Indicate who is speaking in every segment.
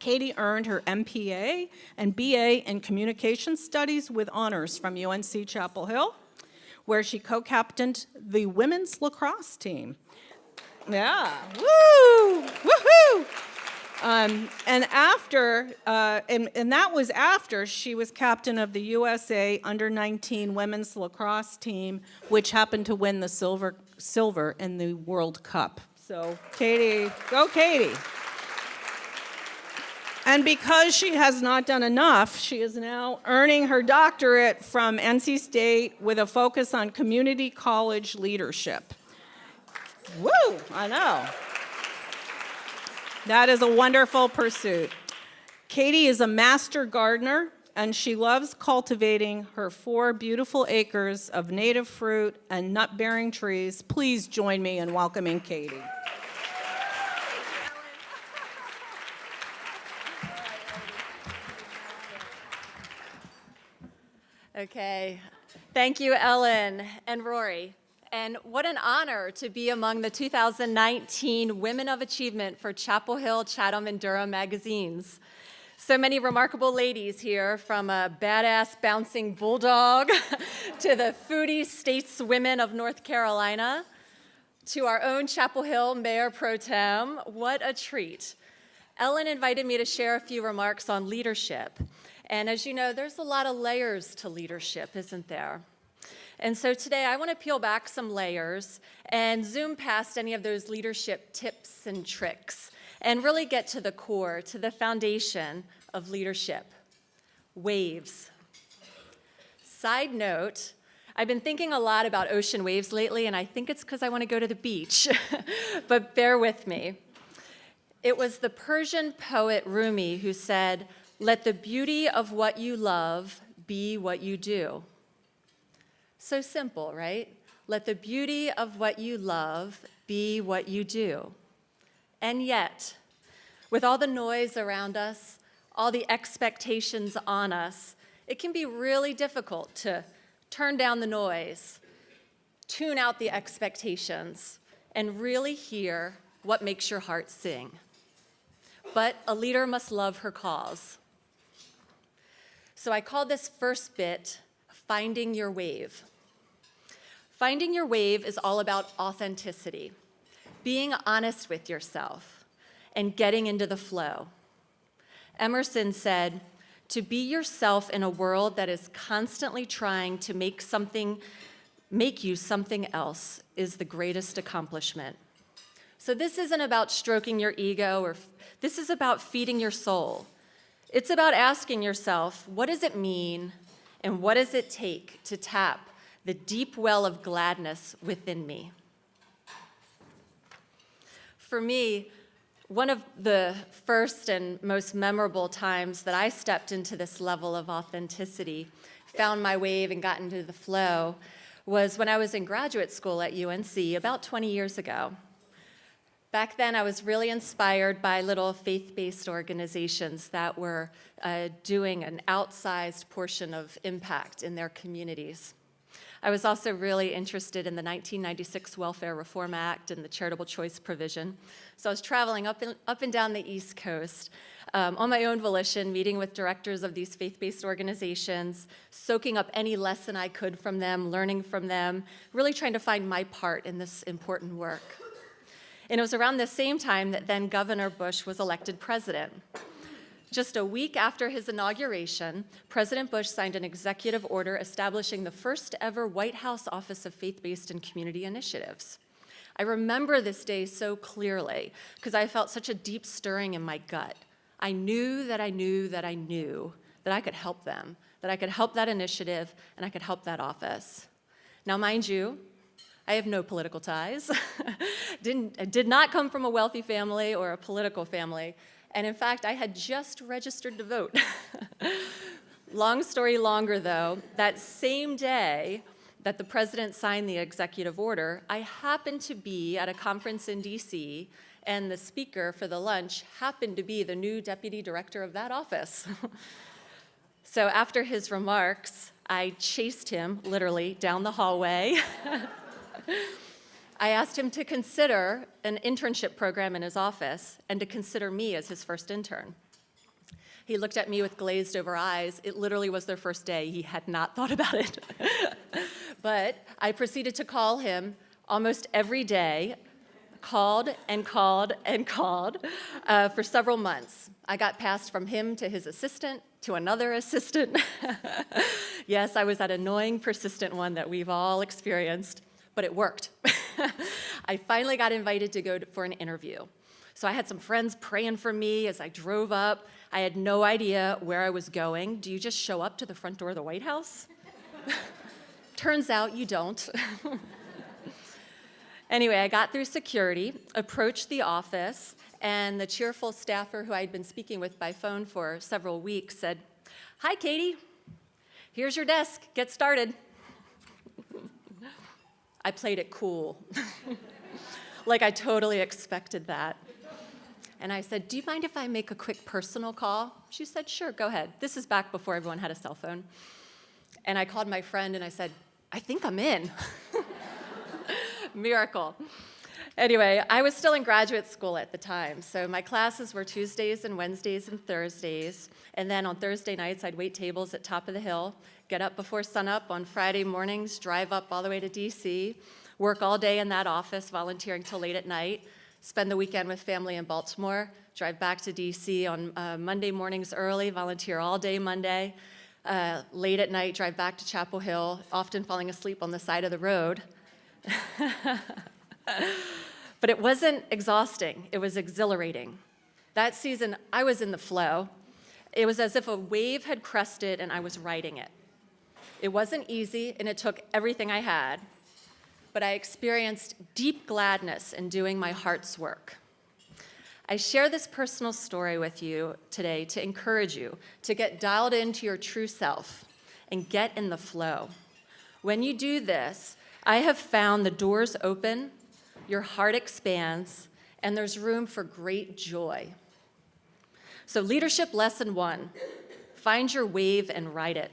Speaker 1: Katie earned her MPA and BA in Communication Studies with honors from UNC Chapel Hill, where she co-captained the women's lacrosse team. Yeah, woo, woohoo! And that was after she was captain of the USA Under-19 women's lacrosse team, which happened to win the silver in the World Cup. So, Katie, go Katie. And because she has not done enough, she is now earning her doctorate from NC State with a focus on community college leadership. Woo, I know. That is a wonderful pursuit. Katie is a master gardener, and she loves cultivating her 4 beautiful acres of native fruit and nut-bearing trees. Please join me in welcoming Katie.
Speaker 2: Okay, thank you, Ellen and Rory. And what an honor to be among the 2019 Women of Achievement for Chapel Hill, Chatham, and Durham magazines. So many remarkable ladies here, from a badass bouncing bulldog to the foodie stateswomen of North Carolina, to our own Chapel Hill Mayor Pro Tem. What a treat. Ellen invited me to share a few remarks on leadership. And as you know, there's a lot of layers to leadership, isn't there? And so today I want to peel back some layers and zoom past any of those leadership tips and tricks and really get to the core, to the foundation of leadership: waves. Side note, I've been thinking a lot about ocean waves lately, and I think it's because I want to go to the beach, but bear with me. It was the Persian poet Rumi who said, "Let the beauty of what you love be what you do." So simple, right? Let the beauty of what you love be what you do. And yet, with all the noise around us, all the expectations on us, it can be really difficult to turn down the noise, tune out the expectations, and really hear what makes your heart sing. But a leader must love her cause. So I call this first bit Finding Your Wave. Finding your wave is all about authenticity, being honest with yourself, and getting into the flow. Emerson said, "To be yourself in a world that is constantly trying to make you something else is the greatest accomplishment." So this isn't about stroking your ego, this is about feeding your soul. It's about asking yourself, what does it mean and what does it take to tap the deep well of gladness within me? For me, one of the first and most memorable times that I stepped into this level of authenticity, found my wave and got into the flow, was when I was in graduate school at UNC about 20 years ago. Back then, I was really inspired by little faith-based organizations that were doing an outsized portion of impact in their communities. I was also really interested in the 1996 Welfare Reform Act and the charitable choice provision. So I was traveling up and down the East Coast on my own volition, meeting with directors of these faith-based organizations, soaking up any lesson I could from them, learning from them, really trying to find my part in this important work. And it was around the same time that then Governor Bush was elected president. Just a week after his inauguration, President Bush signed an executive order establishing the first ever White House Office of Faith-Based and Community Initiatives. I remember this day so clearly because I felt such a deep stirring in my gut. I knew that I knew that I knew that I could help them, that I could help that initiative, and I could help that office. Now, mind you, I have no political ties. Did not come from a wealthy family or a political family. And in fact, I had just registered to vote. Long story longer, though, that same day that the president signed the executive order, I happened to be at a conference in DC, and the speaker for the lunch happened to be the new deputy director of that office. So after his remarks, I chased him, literally, down the hallway. I asked him to consider an internship program in his office and to consider me as his first intern. He looked at me with glazed over eyes. It literally was their first day. He had not thought about it. But I proceeded to call him almost every day, called and called and called for several months. I got passed from him to his assistant, to another assistant. Yes, I was that annoying, persistent one that we've all experienced, but it worked. I finally got invited to go for an interview. So I had some friends praying for me as I drove up. I had no idea where I was going. Do you just show up to the front door of the White House? Turns out you don't. Anyway, I got through security, approached the office, and the cheerful staffer who I'd been speaking with by phone for several weeks said, "Hi, Katie. Here's your desk. Get started." I played it cool, like I totally expected that. And I said, "Do you mind if I make a quick personal call?" She said, "Sure, go ahead." This is back before everyone had a cell phone. And I called my friend and I said, "I think I'm in." Miracle. Anyway, I was still in graduate school at the time, so my classes were Tuesdays and Wednesdays and Thursdays. And then on Thursday nights, I'd wait tables at Top of the Hill, get up before sunup on Friday mornings, drive up all the way to DC, work all day in that office, volunteering till late at night, spend the weekend with family in Baltimore, drive back to DC on Monday mornings early, volunteer all day Monday, late at night, drive back to Chapel Hill, often falling asleep on the side of the road. But it wasn't exhausting, it was exhilarating. That season, I was in the flow. It was as if a wave had crested and I was riding it. It wasn't easy and it took everything I had, but I experienced deep gladness in doing my heart's work. I share this personal story with you today to encourage you to get dialed into your true self and get in the flow. When you do this, I have found the doors open, your heart expands, and there's room for great joy. So leadership lesson 1, find your wave and ride it.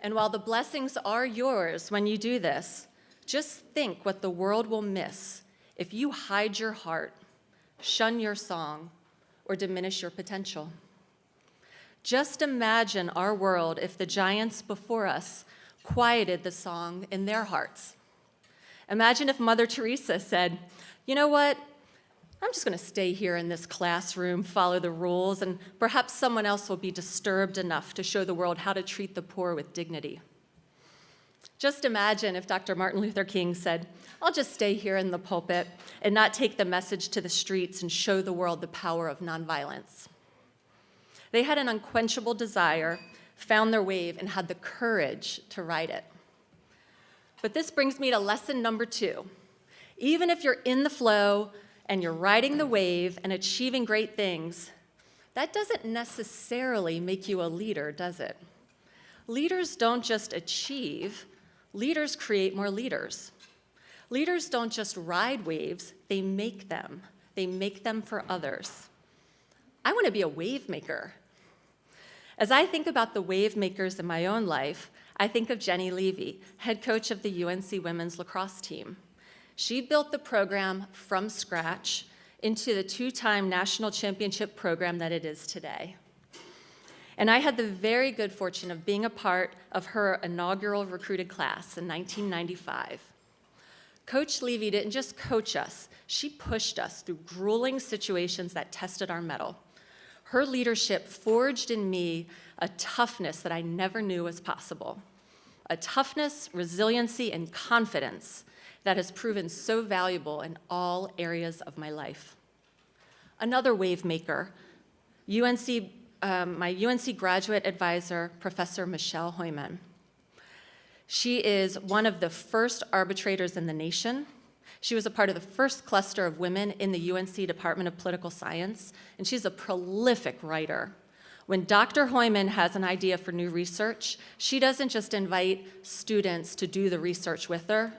Speaker 2: And while the blessings are yours when you do this, just think what the world will miss if you hide your heart, shun your song, or diminish your potential. Just imagine our world if the giants before us quieted the song in their hearts. Imagine if Mother Teresa said, "You know what? I'm just going to stay here in this classroom, follow the rules, and perhaps someone else will be disturbed enough to show the world how to treat the poor with dignity." Just imagine if Dr. Martin Luther King said, "I'll just stay here in the pulpit and not take the message to the streets and show the world the power of nonviolence." They had an unquenchable desire, found their wave, and had the courage to ride it. But this brings me to lesson number 2. Even if you're in the flow and you're riding the wave and achieving great things, that doesn't necessarily make you a leader, does it? Leaders don't just achieve, leaders create more leaders. Leaders don't just ride waves, they make them. They make them for others. I want to be a wave maker. As I think about the wave makers in my own life, I think of Jenny Levy, head coach of the UNC women's lacrosse team. She built the program from scratch into the 2-time national championship program that it is today. And I had the very good fortune of being a part of her inaugural recruited class in 1995. Coach Levy didn't just coach us, she pushed us through grueling situations that tested our mettle. Her leadership forged in me a toughness that I never knew was possible. A toughness, resiliency, and confidence that has proven so valuable in all areas of my life. Another wave maker, my UNC graduate advisor, Professor Michelle Hoyman. She is one of the first arbitrators in the nation. She was a part of the first cluster of women in the UNC Department of Political Science, and she's a prolific writer. When Dr. Hoyman has an idea for new research, she doesn't just invite students to do the research with her.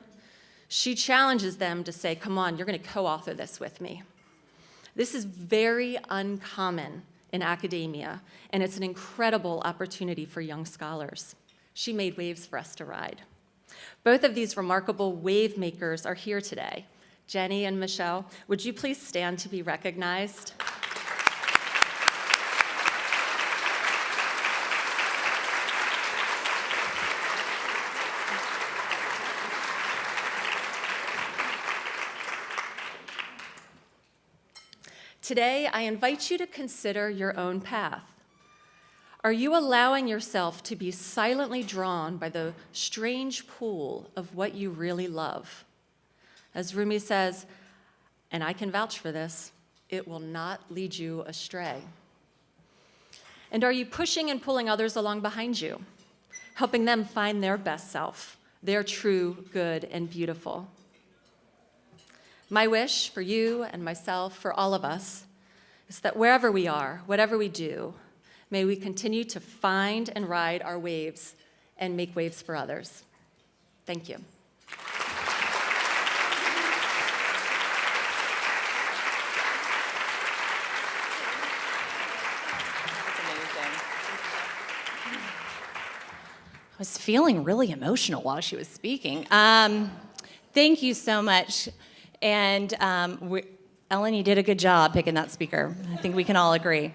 Speaker 2: She challenges them to say, "Come on, you're going to co-author this with me." This is very uncommon in academia, and it's an incredible opportunity for young scholars. She made waves for us to ride. Both of these remarkable wave makers are here today. Jenny and Michelle, would you please stand to be recognized? Today, I invite you to consider your own path. Are you allowing yourself to be silently drawn by the strange pull of what you really love? As Rumi says, and I can vouch for this, it will not lead you astray. And are you pushing and pulling others along behind you, helping them find their best self, their true, good, and beautiful? My wish for you and myself, for all of us, is that wherever we are, whatever we do, may we continue to find and ride our waves and make waves for others. Thank you.
Speaker 3: I was feeling really emotional while she was speaking. Thank you so much. And Ellen, you did a good job picking that speaker. I think we can all agree.